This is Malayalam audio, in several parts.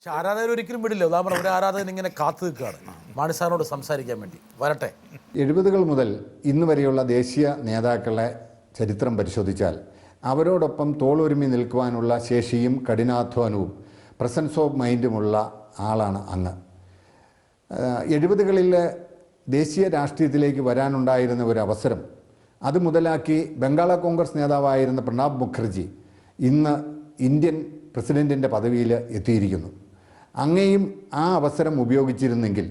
പക്ഷെ ആരാധകർ ഒരിക്കലും വിടില്ല. ഉദാഹരണം ഒരു ആരാധകൻ ഇങ്ങനെ കാത്തു നിൽക്കുകയാണ് മാണി സാറിനോട് സംസാരിക്കാൻ വേണ്ടി. വരട്ടെ. 70-കൾ മുതൽ ഇന്ന് വരെയുള്ള ദേശീയ നേതാക്കളെ ചരിത്രം പരിശോധിച്ചാൽ അവരോടൊപ്പം തോളൊരുമി നിൽക്കുവാനുള്ള ശേഷിയും കഠിനാധ്വാനവും പ്രസൻസ് ഓഫ് മൈൻഡുമുള്ള ആളാണ് അങ്ങ്. 70-കളിൽ ദേശീയ രാഷ്ട്രീയത്തിലേക്ക് വരാനുണ്ടായിരുന്ന ഒരു അവസരം അത് മുതലാക്കി ബംഗാള കോൺഗ്രസ് നേതാവായിരുന്ന പ്രണബ് മുഖർജി ഇന്ന് ഇന്ത്യൻ പ്രസിഡൻറ്റിൻ്റെ പദവിയിൽ എത്തിയിരിക്കുന്നു. അങ്ങയും ആ അവസരം ഉപയോഗിച്ചിരുന്നെങ്കിൽ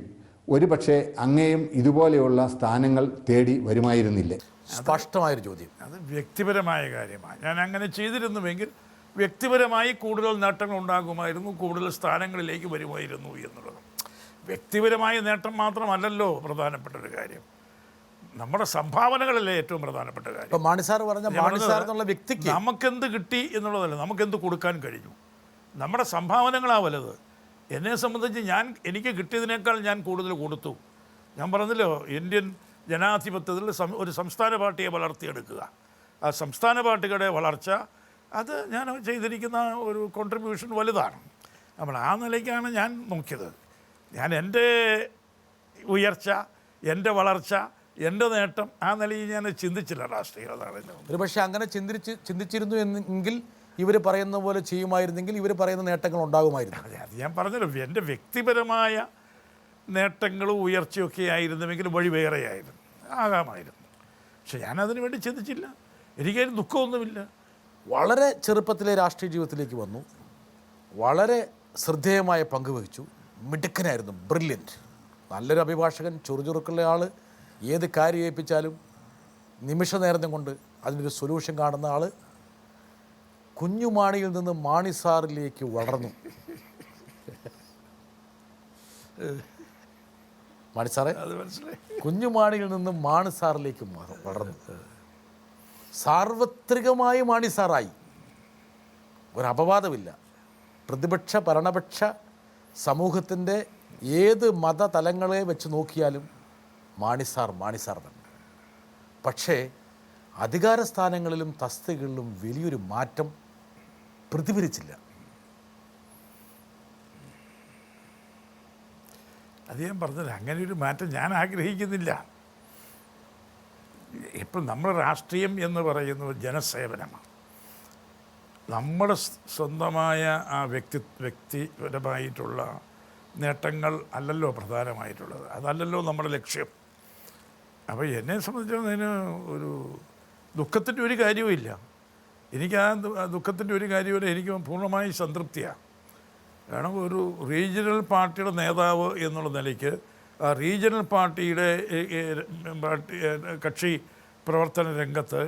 ഒരുപക്ഷെ അങ്ങയും ഇതുപോലെയുള്ള സ്ഥാനങ്ങൾ തേടി വരുമായിരുന്നില്ലേ? സ്പഷ്ടമായൊരു ചോദ്യം. അത് വ്യക്തിപരമായ കാര്യമാണ്. ഞാൻ അങ്ങനെ ചെയ്തിരുന്നുവെങ്കിൽ വ്യക്തിപരമായി കൂടുതൽ നേട്ടങ്ങൾ ഉണ്ടാകുമായിരുന്നു, കൂടുതൽ സ്ഥാനങ്ങളിലേക്ക് വരുമായിരുന്നു എന്നുള്ളത്. വ്യക്തിപരമായ നേട്ടം മാത്രമല്ലല്ലോ പ്രധാനപ്പെട്ട ഒരു കാര്യം, നമ്മുടെ സംഭാവനകളല്ലേ ഏറ്റവും പ്രധാനപ്പെട്ട കാര്യം. മാണി സാർ പറഞ്ഞ മാണി സാർ എന്നുള്ള വ്യക്തിക്ക് നമുക്കെന്ത് കിട്ടി എന്നുള്ളതല്ല, നമുക്കെന്ത് കൊടുക്കാൻ കഴിഞ്ഞു, നമ്മുടെ സംഭാവനകളാണ് വലുത്. എന്നെ സംബന്ധിച്ച് എനിക്ക് കിട്ടിയതിനേക്കാൾ ഞാൻ കൂടുതൽ കൊടുത്തു. ഞാൻ പറഞ്ഞല്ലോ, ഇന്ത്യൻ ജനാധിപത്യത്തിൽ ഒരു സംസ്ഥാന പാർട്ടിയെ വളർത്തിയെടുക്കുക, ആ സംസ്ഥാന പാർട്ടികളുടെ വളർച്ച, അത് ഞാൻ ചെയ്തിരിക്കുന്ന ഒരു കോൺട്രിബ്യൂഷൻ വലുതാണ്. അപ്പോൾ ആ നിലയ്ക്കാണ് ഞാൻ നോക്കിയത്. ഞാൻ എൻ്റെ ഉയർച്ച, എൻ്റെ വളർച്ച, എൻ്റെ നേട്ടം ആ നിലയിൽ ഞാൻ ചിന്തിച്ചില്ല രാഷ്ട്രീയം. അതാണ് ഒരു പക്ഷേ അങ്ങനെ ചിന്തിച്ചിരുന്നു എങ്കിൽ ഇവർ പറയുന്ന പോലെ ചെയ്യുമായിരുന്നെങ്കിൽ ഇവർ പറയുന്ന നേട്ടങ്ങൾ ഉണ്ടാകുമായിരുന്നു. അത് ഞാൻ പറഞ്ഞല്ലോ, എൻ്റെ വ്യക്തിപരമായ നേട്ടങ്ങളും ഉയർച്ചയൊക്കെ ആയിരുന്നുവെങ്കിൽ വഴി വേറെയായിരുന്നു, ആകാമായിരുന്നു. പക്ഷെ ഞാനതിനു വേണ്ടി ചിന്തിച്ചില്ല, എനിക്കതിന് ദുഃഖമൊന്നുമില്ല. വളരെ ചെറുപ്പത്തിലെ രാഷ്ട്രീയ ജീവിതത്തിലേക്ക് വന്നു, വളരെ ശ്രദ്ധേയമായ പങ്ക് വഹിച്ചു, മിടുക്കനായിരുന്നു, ബ്രില്യൻറ്റ്, നല്ലൊരു അഭിഭാഷകൻ, ചുറുചുറുക്കുള്ള ആൾ, ഏത് കാര്യം ഏൽപ്പിച്ചാലും നിമിഷ നേരം കൊണ്ട് അതിനൊരു സൊല്യൂഷൻ കാണുന്ന ആൾ. കുഞ്ഞുമാണിയിൽ നിന്ന് മാണി സാറിലേക്ക് വളർന്നു. മാണി സാറേ, അത് മനസ്സിലായി. കുഞ്ഞുമാണിയിൽ നിന്ന് മാണി സാറിലേക്ക് വളർന്നു. സാർവത്രികമായി മാണി സാറായി, ഒരു അപവാദമില്ല. പ്രതിപക്ഷ ഭരണപക്ഷ സമൂഹത്തിൻ്റെ ഏത് മതതലങ്ങളെ വെച്ച് നോക്കിയാലും മാണി സാർ തന്നെ. പക്ഷേ അധികാര സ്ഥാനങ്ങളിലും തസ്തികകളിലും വലിയൊരു മാറ്റം പ്രതിഫലിച്ചില്ല. അത് ഞാൻ പറഞ്ഞത്, അങ്ങനെ ഒരു മാറ്റം ഞാൻ ആഗ്രഹിക്കുന്നില്ല. ഇപ്പം നമ്മുടെ രാഷ്ട്രീയം എന്ന് പറയുന്നത് ജനസേവനമാണ്. നമ്മുടെ സ്വന്തമായ ആ വ്യക്തിപരമായിട്ടുള്ള നേട്ടങ്ങൾ അല്ലല്ലോ പ്രധാനമായിട്ടുള്ളത്, അതല്ലല്ലോ നമ്മുടെ ലക്ഷ്യം. അപ്പോൾ എന്നെ സംബന്ധിച്ചിടത്തോളം ഒരു ദുഃഖത്തിൻ്റെ ഒരു കാര്യവുമില്ല. എനിക്ക് ആ ദുഃഖത്തിൻ്റെ ഒരു കാര്യമില്ല, എനിക്ക് പൂർണ്ണമായി സംതൃപ്തിയാണ്. കാരണം ഒരു റീജിയണൽ പാർട്ടിയുടെ നേതാവ് എന്നുള്ള നിലയ്ക്ക് ആ റീജിയണൽ പാർട്ടിയുടെ കക്ഷി പ്രവർത്തന രംഗത്ത്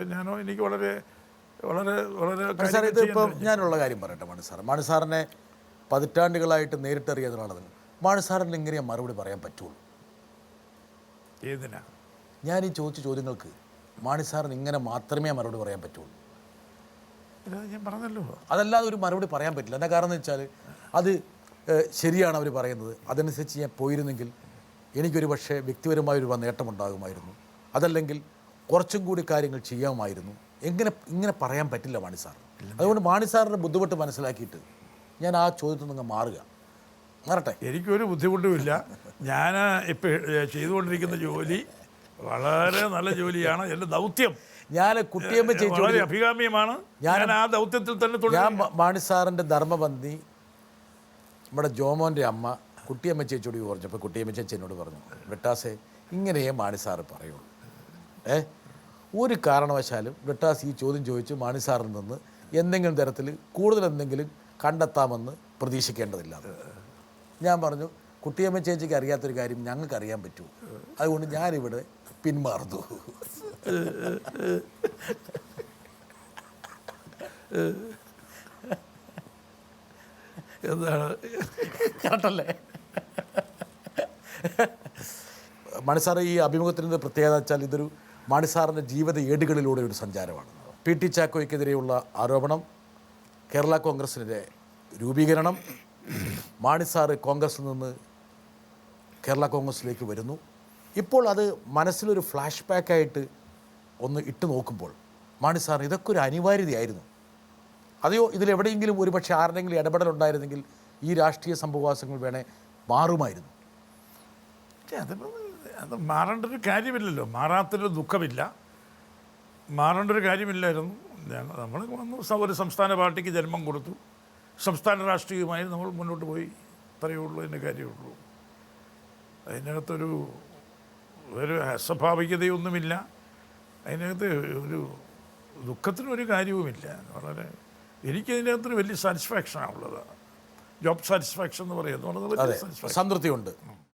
എനിക്ക് വളരെ വളരെ വളരെ ഇതിപ്പം ഞാനുള്ള കാര്യം പറയട്ടെ. മാണി സാറിനെ പതിറ്റാണ്ടുകളായിട്ട് നേരിട്ടറിയാവുന്നതാണ്. മാണി സാറിന് എങ്ങനെയാ മറുപടി പറയാൻ പറ്റുള്ളൂ? ഏതിനാ ഞാൻ ഈ ചോദിച്ച ചോദ്യങ്ങൾക്ക് മാണി സാറിന് ഇങ്ങനെ മാത്രമേ മറുപടി പറയാൻ പറ്റുള്ളൂ. ഞാൻ പറഞ്ഞല്ലോ, അതല്ലാതെ ഒരു മറുപടി പറയാൻ പറ്റില്ല. എന്താ കാരണം എന്ന് വെച്ചാൽ അത് ശരിയാണ് അവർ പറയുന്നത്, അതനുസരിച്ച് ഞാൻ പോയിരുന്നെങ്കിൽ എനിക്കൊരു പക്ഷേ വ്യക്തിപരമായൊരു നേട്ടമുണ്ടാകുമായിരുന്നു, അതല്ലെങ്കിൽ കുറച്ചും കൂടി കാര്യങ്ങൾ ചെയ്യാമായിരുന്നു. ഇങ്ങനെ പറയാൻ പറ്റില്ല മാണി സാർ. അതുകൊണ്ട് മാണി സാറിൻ്റെ ബുദ്ധിമുട്ട് മനസ്സിലാക്കിയിട്ട് ഞാൻ ആ ചോദ്യത്തിൽ നിന്ന് മാറട്ടെ. എനിക്കൊരു ബുദ്ധിമുട്ടുമില്ല. ഞാൻ ഇപ്പോൾ ചെയ്തുകൊണ്ടിരിക്കുന്ന ജോലി വളരെ നല്ല ജോലിയാണ്. എൻ്റെ ദൗത്യം ഞാൻ കുട്ടിയമ്മ ചേച്ചി വളരെ അഭികാമ്യമാണ്. ഞാൻ ആ ദൗത്യത്തിൽ തന്നെ ഞാൻ മാണി സാറിൻ്റെ ധർമ്മപന്നി നമ്മുടെ ജോമോൻ്റെ അമ്മ കുട്ടിയമ്മ ചേച്ചിയോട് പറഞ്ഞപ്പോൾ കുട്ടിയമ്മ ചേച്ചി എന്നോട് പറഞ്ഞു, വെട്ടാസേ ഇങ്ങനെയേ മാണി സാറ് പറയുള്ളൂ, ഒരു കാരണവശാലും വെട്ടാസ് ഈ ചോദ്യം ചോദിച്ച് മാണി സാറിൽ നിന്ന് എന്തെങ്കിലും തരത്തിൽ കൂടുതൽ എന്തെങ്കിലും കണ്ടെത്താമെന്ന് പ്രതീക്ഷിക്കേണ്ടതില്ല. ഞാൻ പറഞ്ഞു, കുട്ടിയമ്മ ചേച്ചിക്ക് അറിയാത്തൊരു കാര്യം ഞങ്ങൾക്ക് അറിയാൻ പറ്റൂ, അതുകൊണ്ട് ഞാനിവിടെ പിന്മാറുന്നു. എന്താണ് കറക്റ്റല്ലേ? മാണി സാറ് ഈ അഭിമുഖത്തിൻ്റെ പ്രത്യേകത വെച്ചാൽ ഇതൊരു മാണി സാറിൻ്റെ ജീവിത ഏടുകളിലൂടെ ഒരു സഞ്ചാരമാണ്. PT ചാക്കോയ്ക്കെതിരെയുള്ള ആരോപണം, കേരള കോൺഗ്രസിൻ്റെ രൂപീകരണം, മാണി സാറ് കോൺഗ്രസിൽ നിന്ന് കേരള കോൺഗ്രസിലേക്ക് വരുന്നു. ഇപ്പോൾ അത് മനസ്സിലൊരു ഫ്ലാഷ് ബാക്കായിട്ട് ഒന്ന് ഇട്ട് നോക്കുമ്പോൾ മാണി സാറിന് ഇതൊക്കെ ഒരു അനിവാര്യതയായിരുന്നു. അതെയോ ഇതിലെവിടെയെങ്കിലും ഒരു പക്ഷേ ആരുടെയെങ്കിലും ഇടപെടലുണ്ടായിരുന്നെങ്കിൽ ഈ രാഷ്ട്രീയ സംഭവവാസങ്ങൾ വേണേ മാറുമായിരുന്നു. അത് മാറേണ്ട ഒരു കാര്യമില്ലല്ലോ, മാറാത്തൊരു ദുഃഖമില്ല, മാറേണ്ട ഒരു കാര്യമില്ലായിരുന്നു. നമ്മൾ വന്നു ഒരു സംസ്ഥാന പാർട്ടിക്ക് ജന്മം കൊടുത്തു, സംസ്ഥാന രാഷ്ട്രീയമായി നമ്മൾ മുന്നോട്ട് പോയി, ഇത്രയേ ഉള്ളൂ, അതിൻ്റെ കാര്യമുള്ളൂ. അതിനകത്തൊരു അസ്വാഭാവികതയൊന്നുമില്ല, അതിനകത്ത് ഒരു ദുഃഖത്തിനൊരു കാര്യവുമില്ല. വളരെ എനിക്കതിനകത്തൊരു വലിയ സാറ്റിസ്ഫാക്ഷനാണുള്ളത്. ജോബ് സാറ്റിസ്ഫാക്ഷൻ എന്ന് പറയുന്നത് വളരെ വലിയ സാറ്റിസ്ഫാക്ഷൻ. സംതൃപ്തിയുണ്ട്.